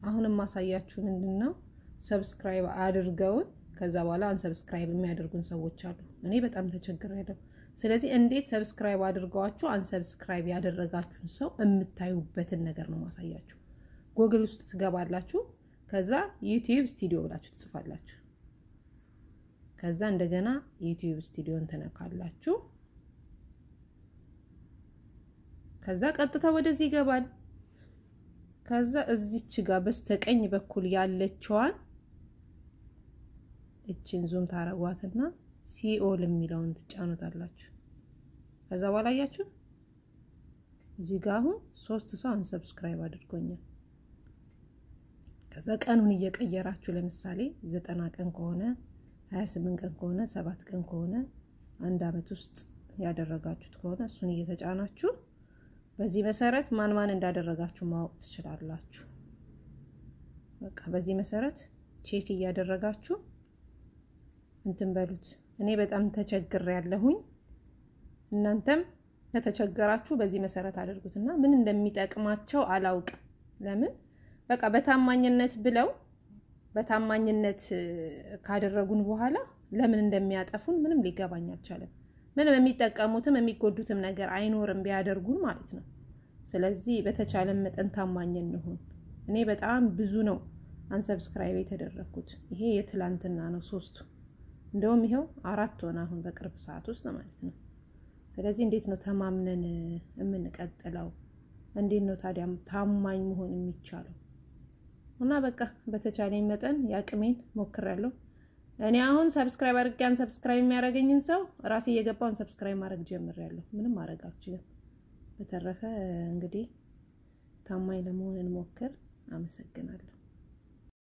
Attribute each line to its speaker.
Speaker 1: አሁንም ማሳያችሁ ምንድነው ሰብስክራይብ አድርገውን ከዛ በኋላ አንሰብስክራይብ የሚያደርጉን ሰዎች አሉ እኔ በጣም ተቸግሬያለሁ ስለዚህ እንዴት ሰብስክራይብ አድርጋችሁ አንሰብስክራይብ ያደረጋችሁን ሰው እምታዩበትን ነገር ነው ማሳያችሁ ጉግል ውስጥ ትገባላችሁ ከዛ YouTube ስቱዲዮ ብላችሁ ትጽፋላችሁ ከዛ እንደገና YouTube ስቱዲዮን ተነካላችሁ ከዛ ቀጥታ ወደዚህ ይገባል ከዛ እዚች ጋር በስተቀኝ በኩል ያለችዋን እቺን ዙም ታረጓትና ሲኦል የሚለውን ትጫኑታላችሁ ከዛ በኋላ ያያችሁ እዚህ ጋር አሁን 3 ሰው አንሰብስክራይብ አድርጎኛል ከዛ ቀኑን እየቀየራችሁ ለምሳሌ 90 ቀን ከሆነ 28 ቀን ከሆነ 7 ቀን ከሆነ 1 አመት ውስጥ ያደረጋችሁት ከሆነ እሱን እየተጫናችሁ በዚህ መሰረት ማን እንዳደረጋችሁ ማወቅ ትችላላችሁ በቃ በዚህ መሰረት ቼክ እያደረጋችሁ እንትን በሉት እኔ በጣም ተቸግሬያለሁኝ እናንተም ከተቸገራችሁ በዚህ መሰረት አድርጉትና ምን እንደሚጠቅማቸው አላውቅ ለምን በቃ በታማኝነት ብለው በታማኝነት ካደረጉን በኋላ ለምን እንደሚያጠፉን ምንም ሊገባኝ አልቻለም ምንም የሚጠቀሙትም የሚጎዱትም ነገር አይኖርም ቢያደርጉን ማለት ነው ስለዚህ በተቻለ መጠን ታማኝ እንሁን እኔ በጣም ብዙ ነው አንሰብስክራይብ የተደረኩት ይሄ የትላንትና ነው 3 እንደውም ይሄው 4 ሆነ አሁን በቅርብ ሰዓት ውስጥ ማለት ነው ስለዚህ እንዴት ነው ተማምነን የምንቀጥለው እንዴት ነው ታዲያ ታማኝ መሆን የሚቻለው እና በቃ በተቻለኝ መጠን ያቅሜን ሞክራለሁ እኔ አሁን ሰብስክራይብ አድርገን ሰብስክራይብ የሚያደርገኝን ሰው ራሴ እየገባውን ሰብስክራይብ ማድረግ ጀምሬያለሁ ምንም ማድረግ አልችልም በተረፈ እንግዲህ ታማኝ ለመሆን እንሞክር አመሰግናለሁ